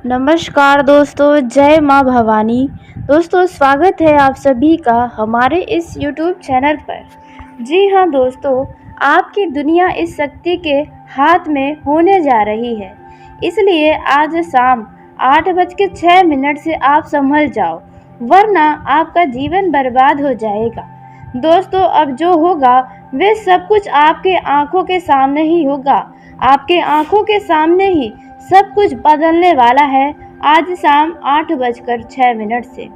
नमस्कार दोस्तों, जय माँ भवानी। दोस्तों, स्वागत है आप सभी का हमारे इस YouTube चैनल पर। जी हाँ दोस्तों, आपकी दुनिया इस शक्ति के हाथ में होने जा रही है, इसलिए आज शाम 8:06 से आप संभल जाओ, वरना आपका जीवन बर्बाद हो जाएगा। दोस्तों, अब जो होगा वे सब कुछ आपके आंखों के सामने ही होगा। आपके आंखों के सामने ही सब कुछ बदलने वाला है आज शाम 8:06 से।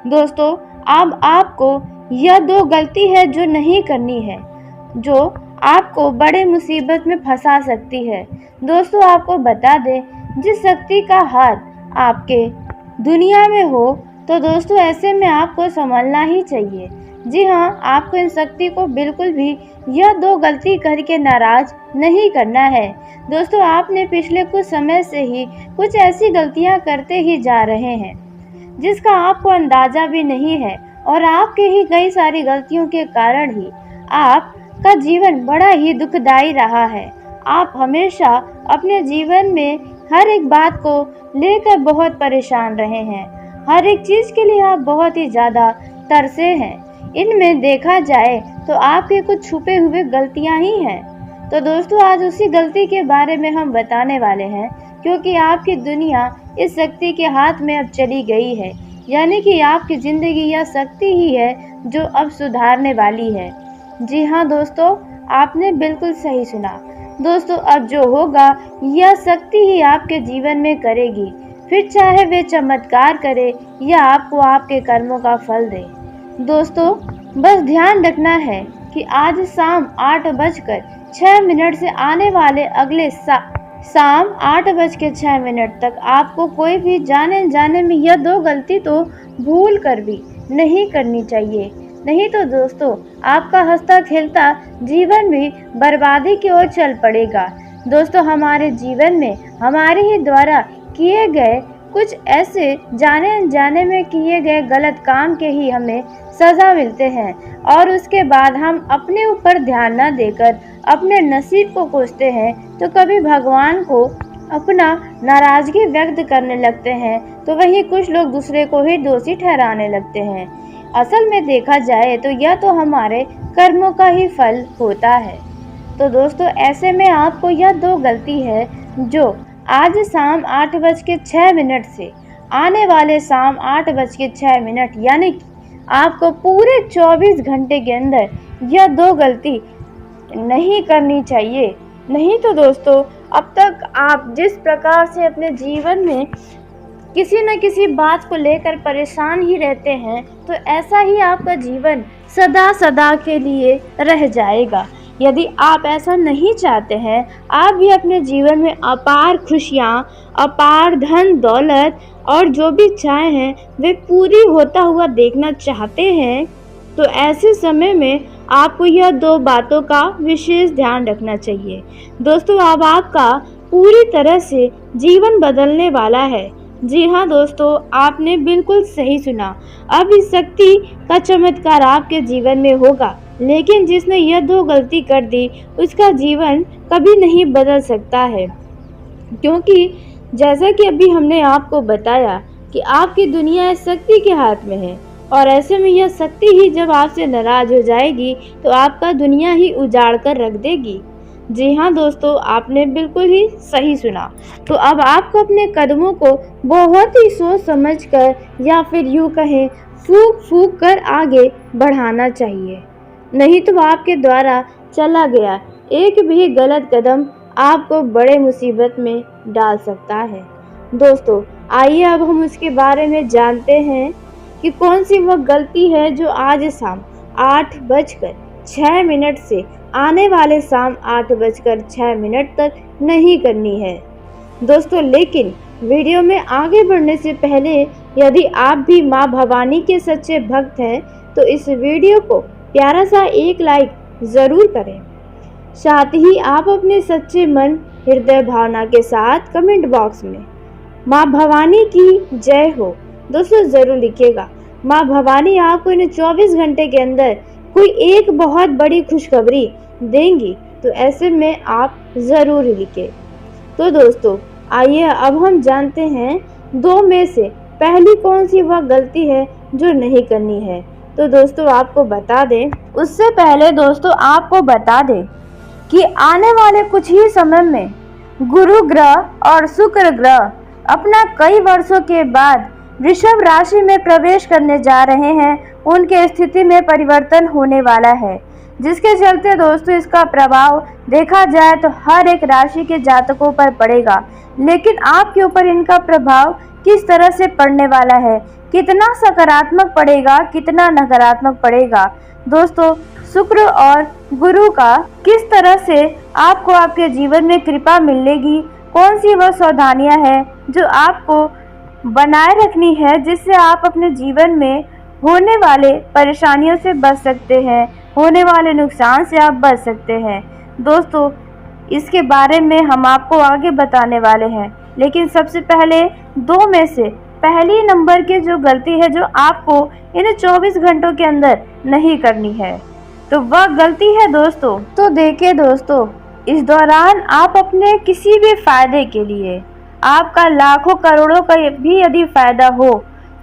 दोस्तों, अब आपको यह दो गलती है जो नहीं करनी है, जो आपको बड़े मुसीबत में फंसा सकती है। दोस्तों, आपको बता दें, जिस शक्ति का हाथ आपके दुनिया में हो, तो दोस्तों ऐसे में आपको संभलना ही चाहिए। जी हाँ, आपको इन शक्ति को बिल्कुल भी यह दो गलती करके नाराज नहीं करना है। दोस्तों, आपने पिछले कुछ समय से ही कुछ ऐसी गलतियां करते ही जा रहे हैं जिसका आपको अंदाजा भी नहीं है, और आपके ही कई सारी गलतियों के कारण ही आपका जीवन बड़ा ही दुखदायी रहा है। आप हमेशा अपने जीवन में हर एक बात को लेकर बहुत परेशान रहे हैं। हर एक चीज के लिए आप बहुत ही ज्यादा तरसे हैं। इनमें देखा जाए तो आपके कुछ छुपे हुए गलतियां ही हैं। तो दोस्तों, आज उसी गलती के बारे में हम बताने वाले हैं, क्योंकि आपकी दुनिया इस शक्ति के हाथ में अब चली गई है। यानी कि आपकी ज़िंदगी यह शक्ति ही है जो अब सुधारने वाली है। जी हाँ दोस्तों, आपने बिल्कुल सही सुना। दोस्तों, अब जो होगा यह शक्ति ही आपके जीवन में करेगी, फिर चाहे वे चमत्कार करे या आपको आपके कर्मों का फल दे। दोस्तों, बस ध्यान रखना है कि आज शाम 8:06 से आने वाले अगले शाम 8:06 तक आपको कोई भी जाने में यह दो गलती तो भूल कर भी नहीं करनी चाहिए। नहीं तो दोस्तों, आपका हंसता खेलता जीवन भी बर्बादी की ओर चल पड़ेगा। दोस्तों, हमारे जीवन में हमारे ही द्वारा किए गए कुछ ऐसे जाने अनजाने में किए गए गलत काम के ही हमें सज़ा मिलते हैं, और उसके बाद हम अपने ऊपर ध्यान न देकर अपने नसीब को कोसते हैं, तो कभी भगवान को अपना नाराज़गी व्यक्त करने लगते हैं, तो वहीं कुछ लोग दूसरे को ही दोषी ठहराने लगते हैं। असल में देखा जाए तो यह तो हमारे कर्मों का ही फल होता है। तो दोस्तों, ऐसे में आपको यह दो गलती है जो आज शाम 8:06 से आने वाले शाम 8:06 यानी कि आपको पूरे 24 घंटे के अंदर यह दो गलती नहीं करनी चाहिए। नहीं तो दोस्तों, अब तक आप जिस प्रकार से अपने जीवन में किसी न किसी बात को लेकर परेशान ही रहते हैं, तो ऐसा ही आपका जीवन सदा सदा के लिए रह जाएगा। यदि आप ऐसा नहीं चाहते हैं, आप भी अपने जीवन में अपार खुशियाँ, अपार धन दौलत और जो भी चाहें वे पूरी होता हुआ देखना चाहते हैं, तो ऐसे समय में आपको यह दो बातों का विशेष ध्यान रखना चाहिए। दोस्तों, अब आपका पूरी तरह से जीवन बदलने वाला है। जी हाँ दोस्तों, आपने बिल्कुल सही सुना। अब इस शक्ति का चमत्कार आपके जीवन में होगा, लेकिन जिसने यह दो गलती कर दी उसका जीवन कभी नहीं बदल सकता है, क्योंकि जैसा कि अभी हमने आपको बताया कि आपकी दुनिया इस शक्ति के हाथ में है, और ऐसे में यह शक्ति ही जब आपसे नाराज हो जाएगी तो आपका दुनिया ही उजाड़ कर रख देगी। जी हाँ दोस्तों, आपने बिल्कुल ही सही सुना। तो अब आपको अपने कदमों को बहुत ही सोच समझ कर, या फिर यूँ कहें फूंक फूंक कर आगे बढ़ाना चाहिए। नहीं तो आपके द्वारा चला गया एक भी गलत कदम आपको बड़े मुसीबत में डाल सकता है। दोस्तों, आइए अब हम उसके बारे में जानते हैं कि कौन सी वह गलती है जो आज शाम 8:06 से आने वाले शाम 8:06 तक नहीं करनी है। दोस्तों, लेकिन वीडियो में आगे बढ़ने से पहले यदि आप भी माँ भवानी के सच्चे भक्त हैं, तो इस वीडियो को प्यारा सा एक लाइक ज़रूर करें। साथ ही आप अपने सच्चे मन हृदय भावना के साथ कमेंट बॉक्स में माँ भवानी की जय हो दोस्तों ज़रूर लिखिएगा। माँ भवानी आपको इन 24 घंटे के अंदर कोई एक बहुत बड़ी खुशखबरी देंगी, तो ऐसे में आप ज़रूर लिखें। तो दोस्तों, आइए अब हम जानते हैं दो में से पहली कौन सी वह गलती है जो नहीं करनी है। तो दोस्तों आपको बता दें, उससे पहले दोस्तों आपको बता दें कि आने वाले कुछ ही समय में गुरु ग्रह और शुक्र ग्रह अपना कई वर्षों के बाद वृषभ राशि में प्रवेश करने जा रहे हैं। उनके स्थिति में परिवर्तन होने वाला है, जिसके चलते दोस्तों इसका प्रभाव देखा जाए तो हर एक राशि के जातकों पर पड़ेगा। लेकिन आपके ऊपर इनका प्रभाव किस तरह से पड़ने वाला है, कितना सकारात्मक पड़ेगा, कितना नकारात्मक पड़ेगा, दोस्तों शुक्र और गुरु का किस तरह से आपको आपके जीवन में कृपा मिलेगी, कौन सी वह सावधानियां हैं जो आपको बनाए रखनी है, जिससे आप अपने जीवन में होने वाले परेशानियों से बच सकते हैं, होने वाले नुकसान से आप बच सकते हैं। दोस्तों इसके बारे में हम आपको आगे बताने वाले हैं, लेकिन सबसे पहले दो में से पहली नंबर की जो गलती है जो आपको इन 24 घंटों के अंदर नहीं करनी है, तो वह गलती है दोस्तों। तो देखिए दोस्तों, इस दौरान आप अपने किसी भी फायदे के लिए, आपका लाखों करोड़ों का भी यदि फायदा हो,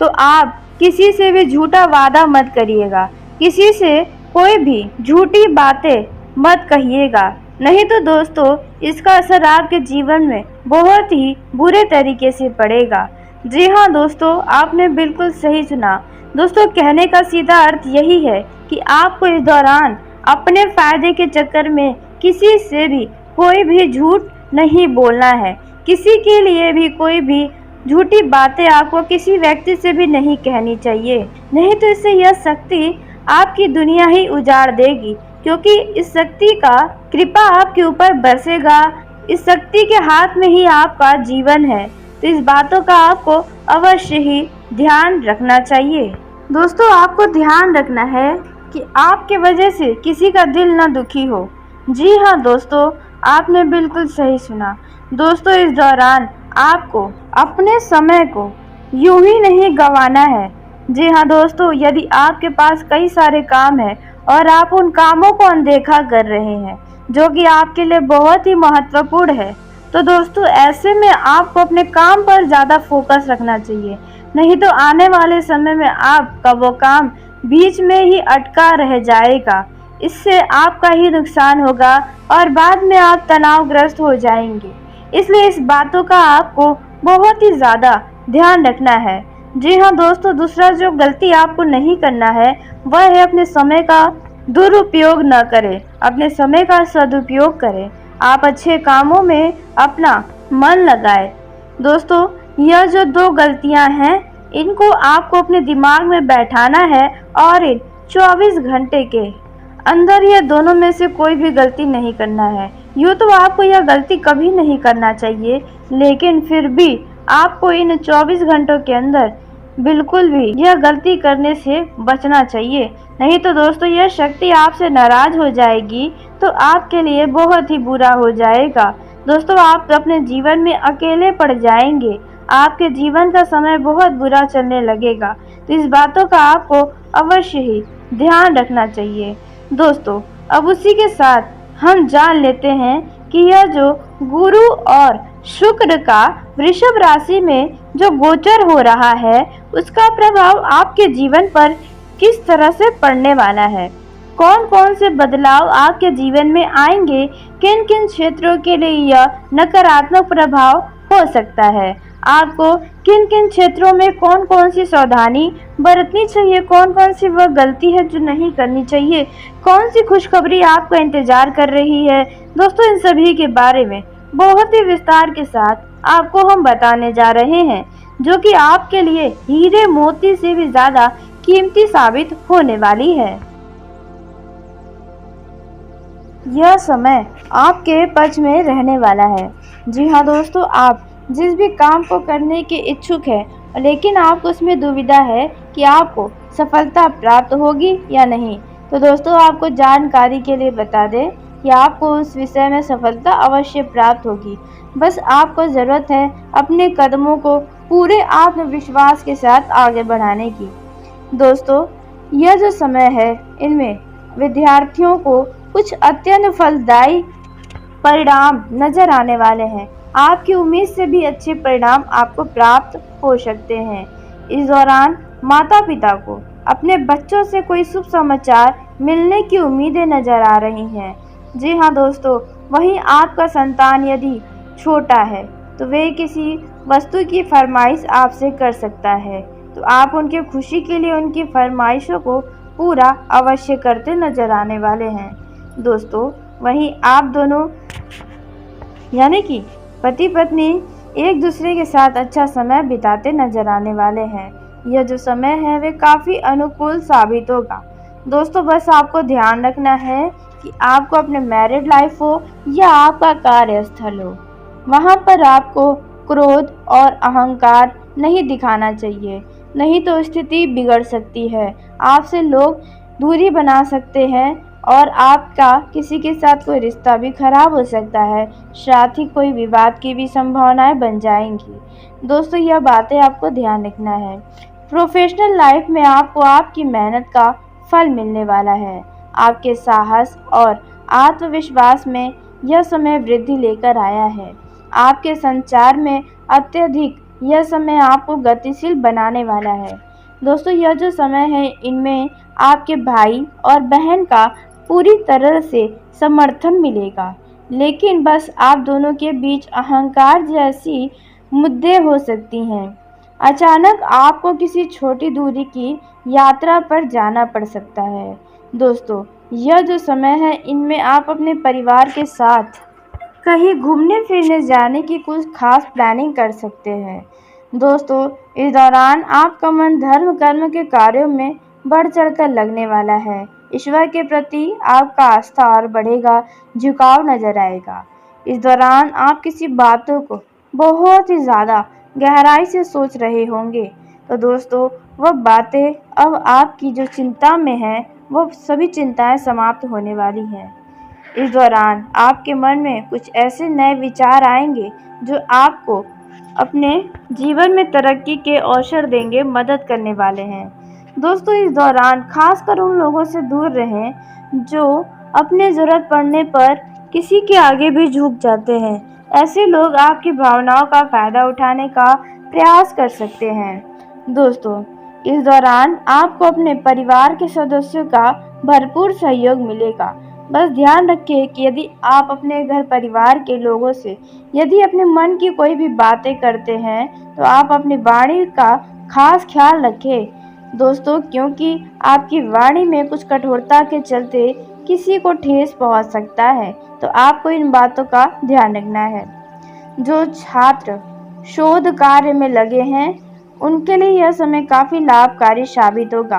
तो आप किसी से भी झूठा वादा मत करिएगा, किसी से कोई भी झूठी बातें मत कहिएगा, नहीं तो दोस्तों इसका असर आपके जीवन में बहुत ही बुरे तरीके से पड़ेगा। जी हाँ दोस्तों, आपने बिल्कुल सही सुना। दोस्तों कहने का सीधा अर्थ यही है कि आपको इस दौरान अपने फायदे के चक्कर में किसी से भी कोई भी झूठ नहीं बोलना है, किसी के लिए भी कोई भी झूठी बातें आपको किसी व्यक्ति से भी नहीं कहनी चाहिए, नहीं तो इससे यह शक्ति आपकी दुनिया ही उजाड़ देगी, क्योंकि इस शक्ति का कृपा आपके ऊपर बरसेगा। इस शक्ति के हाथ में ही आपका जीवन है, तो इस बातों का आपको अवश्य ही ध्यान रखना चाहिए। दोस्तों आपको ध्यान रखना है कि आपके वजह से किसी का दिल न दुखी हो। जी हाँ दोस्तों, आपने बिल्कुल सही सुना। दोस्तों इस दौरान आपको अपने समय को यूं ही नहीं गंवाना है। जी हाँ दोस्तों, यदि आपके पास कई सारे काम हैं और आप उन कामों को अनदेखा कर रहे हैं जो कि आपके लिए बहुत ही महत्वपूर्ण है, तो दोस्तों ऐसे में आपको अपने काम पर ज़्यादा फोकस रखना चाहिए, नहीं तो आने वाले समय में आपका वो काम बीच में ही अटका रह जाएगा। इससे आपका ही नुकसान होगा और बाद में आप तनावग्रस्त हो जाएंगे। इसलिए इस बातों का आपको बहुत ही ज़्यादा ध्यान रखना है। जी हाँ दोस्तों, दूसरा जो गलती आपको नहीं करना है वह है अपने समय का दुरुपयोग न करें, अपने समय का सदुपयोग करें। आप अच्छे कामों में अपना मन लगाएं। दोस्तों यह जो दो गलतियां हैं इनको आपको अपने दिमाग में बैठाना है और इन 24 घंटे के अंदर यह दोनों में से कोई भी गलती नहीं करना है। यूँ तो आपको यह गलती कभी नहीं करना चाहिए, लेकिन फिर भी आपको इन 24 घंटों के अंदर बिल्कुल भी यह गलती करने से बचना चाहिए, नहीं तो दोस्तों यह शक्ति आपसे नाराज हो जाएगी, तो आपके लिए बहुत ही बुरा हो जाएगा। दोस्तों आप अपने जीवन में अकेले पड़ जाएंगे, आपके जीवन का समय बहुत बुरा चलने लगेगा, तो इस बातों का आपको अवश्य ही ध्यान रखना चाहिए। दोस्तों अब उसी के साथ हम जान लेते हैं कि यह जो गुरु और शुक्र का वृषभ राशि में जो गोचर हो रहा है उसका प्रभाव आपके जीवन पर किस तरह से पड़ने वाला है, कौन कौन से बदलाव आपके जीवन में आएंगे, किन किन क्षेत्रों के लिए यह नकारात्मक प्रभाव हो सकता है, आपको किन किन क्षेत्रों में कौन कौन सी सावधानी बरतनी चाहिए, कौन कौन सी वह गलती है जो नहीं करनी चाहिए, कौन सी खुशखबरी आपका इंतजार कर रही है। दोस्तों इन सभी के बारे में बहुत ही विस्तार के साथ आपको हम बताने जा रहे हैं, जो कि आपके लिए हीरे मोती से भी ज़्यादा कीमती साबित होने वाली है। यह समय आपके पक्ष में रहने वाला है। जी हाँ दोस्तों, आप जिस भी काम को करने के इच्छुक हैं लेकिन आपको उसमें दुविधा है कि आपको सफलता प्राप्त होगी या नहीं, तो दोस्तों आपको जानकारी के लिए बता दें कि आपको उस विषय में सफलता अवश्य प्राप्त होगी। बस आपको ज़रूरत है अपने कदमों को पूरे आत्मविश्वास के साथ आगे बढ़ाने की। दोस्तों यह जो समय है इनमें विद्यार्थियों को कुछ अत्यंत फलदायी परिणाम नजर आने वाले हैं। आपकी उम्मीद से भी अच्छे परिणाम आपको प्राप्त हो सकते हैं। इस दौरान माता पिता को अपने बच्चों से कोई शुभ समाचार मिलने की उम्मीदें नजर आ रही हैं। जी हाँ दोस्तों, वहीं आपका संतान यदि छोटा है तो वे किसी वस्तु की फरमाइश आपसे कर सकता है, तो आप उनकी खुशी के लिए उनकी फरमाइशों को पूरा अवश्य करते नजर आने वाले हैं। दोस्तों, वहीं आप दोनों यानी कि पति पत्नी एक दूसरे के साथ अच्छा समय बिताते नजर आने वाले हैं। यह जो समय है वे काफ़ी अनुकूल साबित होगा। दोस्तों, बस आपको ध्यान रखना है कि आपको अपने मैरिड लाइफ हो या आपका कार्यस्थल हो, वहाँ पर आपको क्रोध और अहंकार नहीं दिखाना चाहिए, नहीं तो स्थिति बिगड़ सकती है। आपसे लोग दूरी बना सकते हैं और आपका किसी के साथ कोई रिश्ता भी खराब हो सकता है, साथ ही कोई विवाद की भी संभावनाएं बन जाएंगी। दोस्तों, यह बातें आपको ध्यान रखना है। प्रोफेशनल लाइफ में आपको आपकी मेहनत का फल मिलने वाला है। आपके साहस और आत्मविश्वास में यह समय वृद्धि लेकर आया है। आपके संचार में अत्यधिक यह समय आपको गतिशील बनाने वाला है। दोस्तों, यह जो समय है इनमें आपके भाई और बहन का पूरी तरह से समर्थन मिलेगा, लेकिन बस आप दोनों के बीच अहंकार जैसी मुद्दे हो सकती हैं। अचानक आपको किसी छोटी दूरी की यात्रा पर जाना पड़ सकता है। दोस्तों, यह जो समय है इनमें आप अपने परिवार के साथ कहीं घूमने फिरने जाने की कुछ खास प्लानिंग कर सकते हैं। दोस्तों, इस दौरान आपका मन धर्म कर्म के कार्यों में बढ़ चढ़कर लगने वाला है। ईश्वर के प्रति आपका आस्था और बढ़ेगा, झुकाव नजर आएगा। इस दौरान आप किसी बातों को बहुत ही ज़्यादा गहराई से सोच रहे होंगे, तो दोस्तों वह बातें अब आपकी जो चिंता में है वह सभी चिंताएं समाप्त होने वाली हैं। इस दौरान आपके मन में कुछ ऐसे नए विचार आएंगे जो आपको अपने जीवन में तरक्की के अवसर देंगे, मदद करने वाले हैं। दोस्तों, इस दौरान खासकर उन लोगों से दूर रहें जो अपने ज़रूरत पड़ने पर किसी के आगे भी झुक जाते हैं। ऐसे लोग आपकी भावनाओं का फ़ायदा उठाने का प्रयास कर सकते हैं। दोस्तों, इस दौरान आपको अपने परिवार के सदस्यों का भरपूर सहयोग मिलेगा। बस ध्यान रखें कि यदि आप अपने घर परिवार के लोगों से यदि अपने मन की कोई भी बातें करते हैं तो आप अपनी वाणी का खास ख्याल रखें। दोस्तों, क्योंकि आपकी वाणी में कुछ कठोरता के चलते किसी को ठेस पहुंच सकता है, तो आपको इन बातों का ध्यान रखना है। जो छात्र शोध कार्य में लगे हैं उनके लिए यह समय काफ़ी लाभकारी साबित होगा।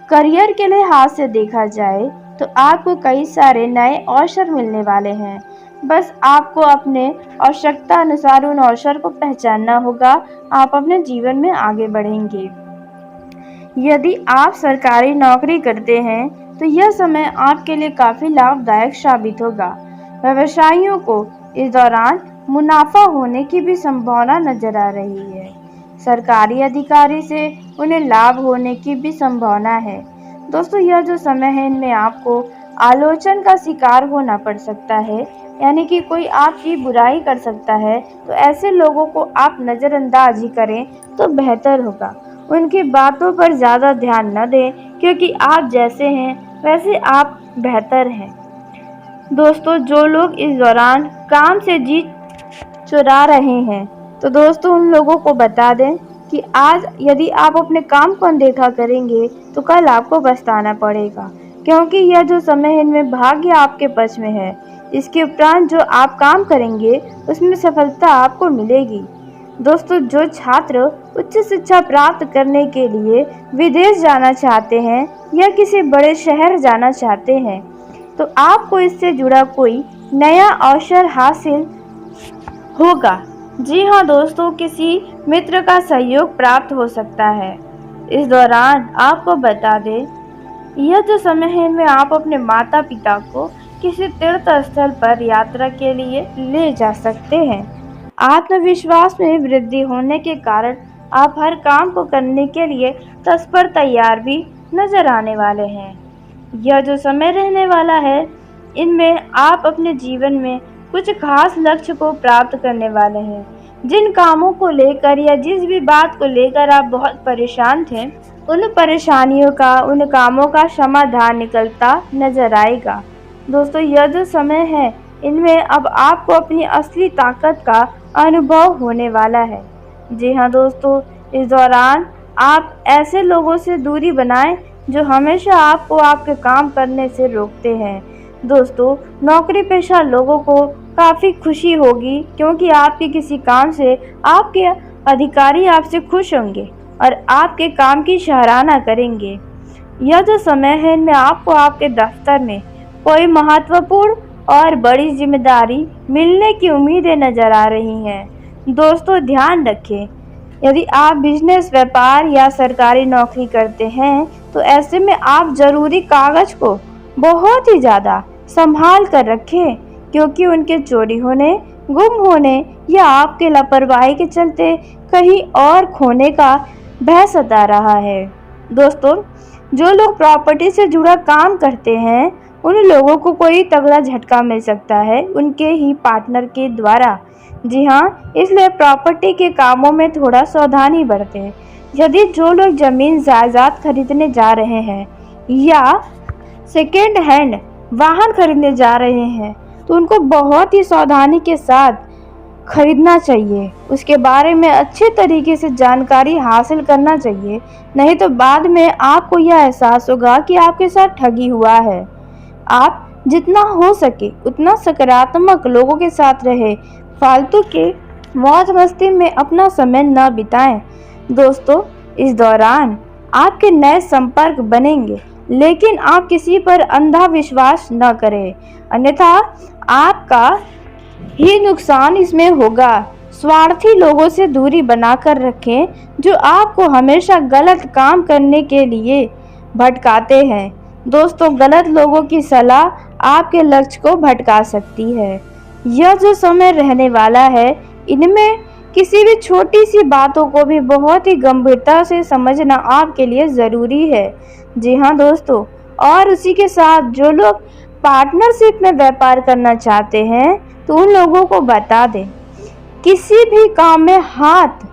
करियर के लिहाज से देखा जाए तो आपको कई सारे नए अवसर मिलने वाले हैं। बस आपको अपने आवश्यकता अनुसार उन अवसर को पहचानना होगा। आप अपने जीवन में आगे बढ़ेंगे। यदि आप सरकारी नौकरी करते हैं तो यह समय आपके लिए काफ़ी लाभदायक साबित होगा। व्यवसायियों को इस दौरान मुनाफा होने की भी संभावना नजर आ रही है। सरकारी अधिकारी से उन्हें लाभ होने की भी संभावना है। दोस्तों, यह जो समय है इनमें आपको आलोचना का शिकार होना पड़ सकता है, यानी कि कोई आपकी बुराई कर सकता है, तो ऐसे लोगों को आप नज़रअंदाज ही करें तो बेहतर होगा। उनकी बातों पर ज़्यादा ध्यान न दें, क्योंकि आप जैसे हैं वैसे आप बेहतर हैं। दोस्तों, जो लोग इस दौरान काम से जी चुरा रहे हैं, तो दोस्तों उन लोगों को बता दें कि आज यदि आप अपने काम को अनदेखा करेंगे तो कल आपको पछताना पड़ेगा, क्योंकि यह जो समय है इनमें भाग्य आपके पक्ष में है। इसके उपरांत जो आप काम करेंगे उसमें सफलता आपको मिलेगी। दोस्तों, जो छात्र उच्च शिक्षा प्राप्त करने के लिए विदेश जाना चाहते हैं या किसी बड़े शहर जाना चाहते हैं, तो आपको इससे जुड़ा कोई नया अवसर हासिल होगा। जी हाँ दोस्तों, किसी मित्र का सहयोग प्राप्त हो सकता है। इस दौरान आपको बता दें, यह जो समय है इनमें आप अपने माता पिता को किसी तीर्थ स्थल पर यात्रा के लिए ले जा सकते हैं। आत्मविश्वास में वृद्धि होने के कारण आप हर काम को करने के लिए तत्पर तैयार भी नजर आने वाले हैं। यह जो समय रहने वाला है इनमें आप अपने जीवन में कुछ खास लक्ष्य को प्राप्त करने वाले हैं। जिन कामों को लेकर या जिस भी बात को लेकर आप बहुत परेशान थे, उन परेशानियों का, उन कामों का समाधान निकलता नजर आएगा। दोस्तों, यह जो समय है, इनमें अब आपको अपनी असली ताकत का अनुभव होने वाला है। जी हाँ दोस्तों, इस दौरान आप ऐसे लोगों से दूरी बनाएं जो हमेशा आपको आपके काम करने से रोकते हैं। दोस्तों, नौकरी पेशा लोगों को काफ़ी खुशी होगी क्योंकि आपके किसी काम से आपके अधिकारी आपसे खुश होंगे और आपके काम की सराहना करेंगे। यह जो समय है, इनमें आपको आपके दफ्तर में कोई महत्वपूर्ण और बड़ी जिम्मेदारी मिलने की उम्मीदें नज़र आ रही हैं। दोस्तों, ध्यान रखें, यदि आप बिजनेस, व्यापार या सरकारी नौकरी करते हैं तो ऐसे में आप ज़रूरी कागज को बहुत ही ज़्यादा संभाल कर रखें क्योंकि उनके चोरी होने, गुम होने या आपके लापरवाही के चलते कहीं और खोने का भय सता रहा है। दोस्तों, जो लोग प्रॉपर्टी से जुड़ा काम करते हैं उन लोगों को कोई तगड़ा झटका मिल सकता है उनके ही पार्टनर के द्वारा। जी हाँ, इसलिए प्रॉपर्टी के कामों में थोड़ा सावधानी बरतें। यदि जो लोग ज़मीन जायदाद खरीदने जा रहे हैं या सेकेंड हैंड वाहन खरीदने जा रहे हैं तो उनको बहुत ही सावधानी के साथ खरीदना चाहिए। उसके बारे में अच्छे तरीके से जानकारी हासिल करना चाहिए, नहीं तो बाद में आपको यह एहसास होगा कि आपके साथ ठगी हुआ है। आप जितना हो सके उतना सकारात्मक लोगों के साथ रहे, फालतू के मौज मस्ती में अपना समय न बिताएं। दोस्तों, इस दौरान आपके नए संपर्क बनेंगे, लेकिन आप किसी पर अंधा विश्वास न करें, अन्यथा आपका ही नुकसान इसमें होगा। स्वार्थी लोगों से दूरी बनाकर रखें जो आपको हमेशा गलत काम करने के लिए भटकाते हैं। दोस्तों, गलत लोगों की सलाह आपके लक्ष्य को भटका सकती है। यह जो समय रहने वाला है, इनमें किसी भी छोटी सी बातों को भी बहुत ही गंभीरता से समझना आपके लिए ज़रूरी है। जी हाँ दोस्तों, और उसी के साथ जो लोग पार्टनरशिप में व्यापार करना चाहते हैं तो उन लोगों को बता दें, किसी भी काम में हाथ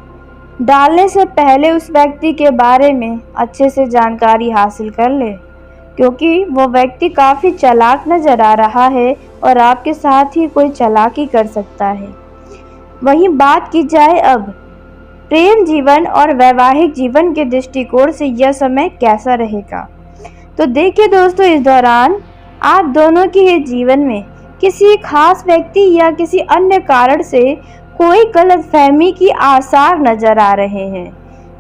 डालने से पहले उस व्यक्ति के बारे में अच्छे से जानकारी हासिल कर ले, क्योंकि वो व्यक्ति काफ़ी चालाक नज़र आ रहा है और आपके साथ ही कोई चालाकी कर सकता है। वहीं बात की जाए अब प्रेम जीवन और वैवाहिक जीवन के दृष्टिकोण से यह समय कैसा रहेगा, तो देखिए दोस्तों, इस दौरान आप दोनों के ही जीवन में किसी खास व्यक्ति या किसी अन्य कारण से कोई गलतफहमी की आसार नजर आ रहे हैं,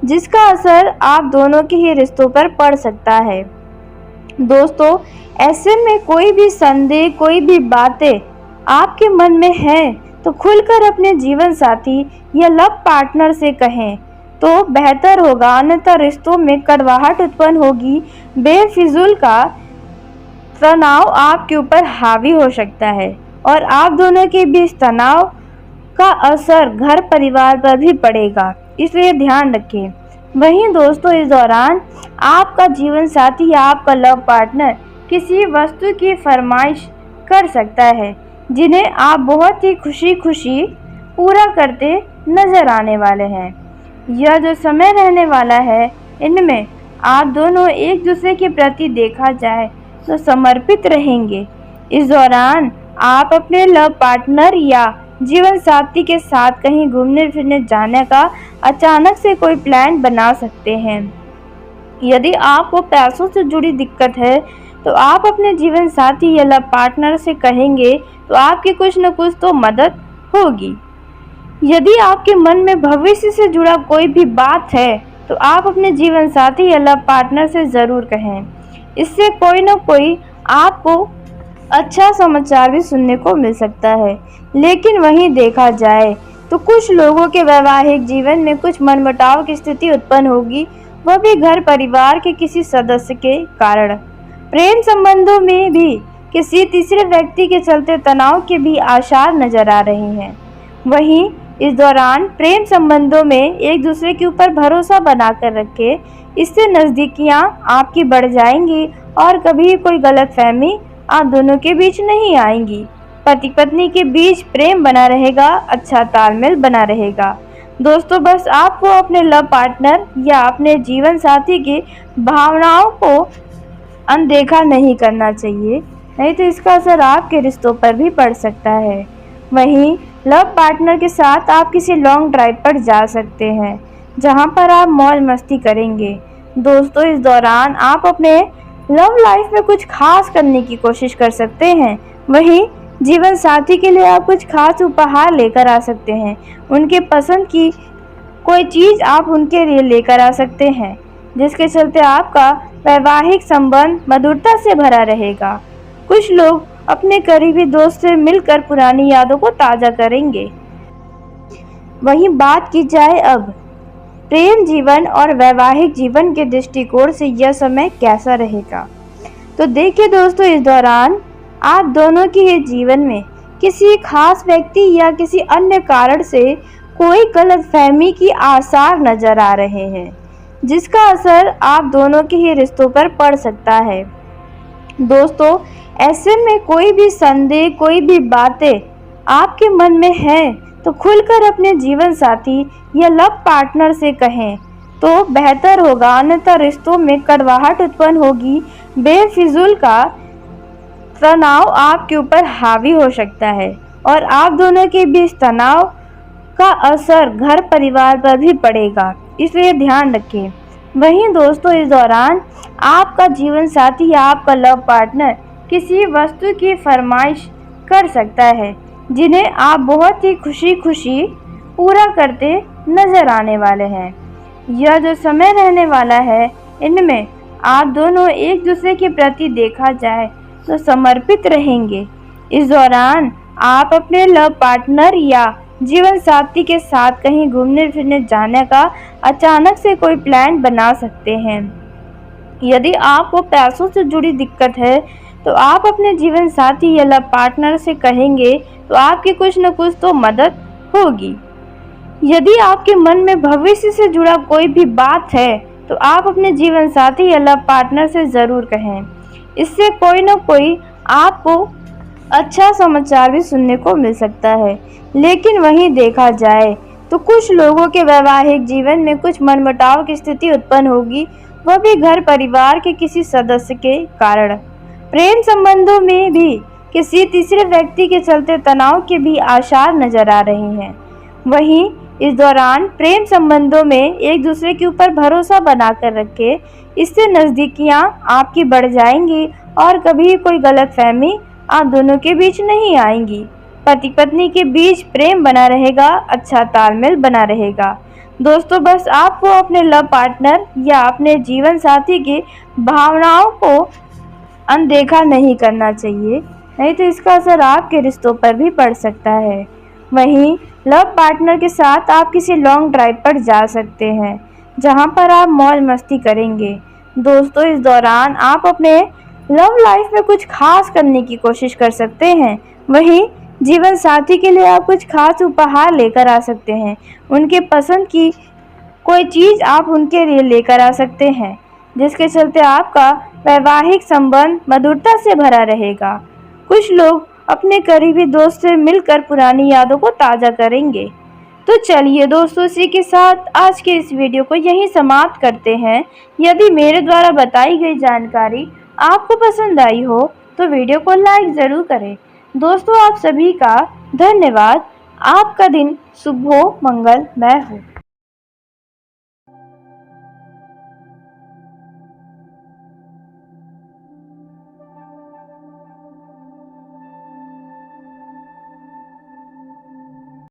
जिसका असर आप दोनों के ही रिश्तों पर पड़ सकता है। दोस्तों, ऐसे में कोई भी संदेह, कोई भी बातें आपके मन में है तो खुलकर अपने जीवन साथी या लव पार्टनर से कहें तो बेहतर होगा, अन्यथा रिश्तों में कड़वाहट उत्पन्न होगी। बेफिजूल का तनाव आपके ऊपर हावी हो सकता है और आप दोनों के बीच तनाव का असर घर परिवार पर भी पड़ेगा, इसलिए ध्यान रखें। वहीं दोस्तों, इस दौरान आपका जीवन साथी या आपका लव पार्टनर किसी वस्तु की फरमाइश कर सकता है जिन्हें आप बहुत ही खुशी खुशी पूरा करते नजर आने वाले हैं। यह जो समय रहने वाला है, इनमें आप दोनों एक दूसरे के प्रति देखा जाए तो समर्पित रहेंगे। इस दौरान आप अपने लव पार्टनर या जीवन साथी के साथ कहीं घूमने फिरने जाने का अचानक से कोई प्लान बना सकते हैं। यदि आपको पैसों से जुड़ी दिक्कत है तो आप अपने जीवन साथी या लव पार्टनर से कहेंगे तो आपकी कुछ न कुछ तो मदद होगी। यदि आपके मन में भविष्य से जुड़ा कोई भी बात है तो आप अपने जीवन साथी या लव पार्टनर से ज़रूर कहें, इससे कोई न कोई आपको अच्छा समाचार भी सुनने को मिल सकता है। लेकिन वहीं देखा जाए तो कुछ लोगों के वैवाहिक जीवन में कुछ मनमुटाव की स्थिति उत्पन्न होगी, वह भी घर परिवार के किसी सदस्य के कारण। प्रेम संबंधों में भी किसी तीसरे व्यक्ति के चलते तनाव के भी आसार नजर आ रहे हैं। वहीं इस दौरान प्रेम संबंधों में एक दूसरे के ऊपर भरोसा बनाकर रखें, इससे नज़दीकियां आपकी बढ़ जाएंगी और कभी कोई गलतफहमी आप दोनों के बीच नहीं आएंगी। पति पत्नी के बीच प्रेम बना रहेगा, अच्छा तालमेल बना रहेगा। दोस्तों बस आपको अपने लव पार्टनर या अपने जीवन साथी की भावनाओं को अनदेखा नहीं करना चाहिए, नहीं तो इसका असर आपके रिश्तों पर भी पड़ सकता है। वहीं लव पार्टनर के साथ आप किसी लॉन्ग ड्राइव पर जा सकते हैं, जहां पर आप मौज मस्ती करेंगे। दोस्तों इस दौरान आप अपने लव लाइफ में कुछ खास करने की कोशिश कर सकते हैं। वहीं जीवन साथी के लिए आप कुछ खास उपहार लेकर आ सकते हैं। उनके पसंद की कोई चीज़ आप उनके लिए लेकर आ सकते हैं, जिसके चलते आपका वैवाहिक संबंध मधुरता से भरा रहेगा। कुछ लोग अपने करीबी दोस्त से मिलकर पुरानी यादों को ताज़ा करेंगे। वहीं बात की जाए अब प्रेम जीवन और वैवाहिक जीवन के दृष्टिकोण से यह समय कैसा रहेगा, तो देखिए दोस्तों इस दौरान आप दोनों के ही जीवन में किसी खास व्यक्ति या किसी अन्य कारण से कोई गलतफहमी की आसार नजर आ रहे हैं, जिसका असर आप दोनों के ही रिश्तों पर पड़ सकता है। दोस्तों ऐसे में कोई भी संदेह, कोई भी बातें आपके मन में है तो खुलकर अपने जीवन साथी या लव पार्टनर से कहें तो बेहतर होगा, अन्यथा रिश्तों में कड़वाहट उत्पन्न होगी। बेफिजूल का तनाव आपके ऊपर हावी हो सकता है और आप दोनों के बीच तनाव का असर घर परिवार पर भी पड़ेगा, इसलिए ध्यान रखें। वहीं दोस्तों इस दौरान आपका जीवन साथी या आपका लव पार्टनर किसी वस्तु की फरमाइश कर सकता है, जिन्हें आप बहुत ही खुशी खुशी पूरा करते नजर आने वाले हैं। यह जो समय रहने वाला है, इनमें आप दोनों एक दूसरे के प्रति देखा जाए तो समर्पित रहेंगे। इस दौरान आप अपने लव पार्टनर या जीवन साथी के साथ कहीं घूमने फिरने जाने का अचानक से कोई प्लान बना सकते हैं। यदि आपको पैसों से जुड़ी दिक्कत है तो आप अपने जीवन साथी या लव पार्टनर से कहेंगे तो आपकी कुछ न कुछ तो मदद होगी। यदि आपके मन में भविष्य से जुड़ा कोई भी बात है तो आप अपने जीवन साथी या लव पार्टनर से ज़रूर कहें। इससे कोई न कोई आपको अच्छा समाचार भी सुनने को मिल सकता है। लेकिन वहीं देखा जाए तो कुछ लोगों के वैवाहिक जीवन में कुछ मनमुटाव की स्थिति उत्पन्न होगी, वह भी घर परिवार के किसी सदस्य के कारण। प्रेम संबंधों में भी किसी तीसरे व्यक्ति के चलते तनाव के भी आसार नजर आ रहे हैं। वहीं इस दौरान प्रेम संबंधों में एक दूसरे के ऊपर भरोसा बनाकर रखें, इससे नज़दीकियां आपकी बढ़ जाएंगी और कभी कोई गलतफहमी आप दोनों के बीच नहीं आएंगी। पति पत्नी के बीच प्रेम बना रहेगा, अच्छा तालमेल बना रहेगा। दोस्तों बस आपको अपने लव पार्टनर या अपने जीवन साथी की भावनाओं को अनदेखा नहीं करना चाहिए, नहीं तो इसका असर आपके रिश्तों पर भी पड़ सकता है। वहीं लव पार्टनर के साथ आप किसी लॉन्ग ड्राइव पर जा सकते हैं, जहां पर आप मौज मस्ती करेंगे। दोस्तों इस दौरान आप अपने लव लाइफ में कुछ खास करने की कोशिश कर सकते हैं। वहीं जीवन साथी के लिए आप कुछ खास उपहार लेकर आ सकते हैं। उनके पसंद की कोई चीज़ आप उनके लिए लेकर आ सकते हैं, जिसके चलते आपका वैवाहिक संबंध मधुरता से भरा रहेगा। कुछ लोग अपने करीबी दोस्त से मिलकर पुरानी यादों को ताज़ा करेंगे। तो चलिए दोस्तों, इसी के साथ आज के इस वीडियो को यहीं समाप्त करते हैं। यदि मेरे द्वारा बताई गई जानकारी आपको पसंद आई हो तो वीडियो को लाइक ज़रूर करें। दोस्तों आप सभी का धन्यवाद। आपका दिन शुभ हो, मंगलमय हो।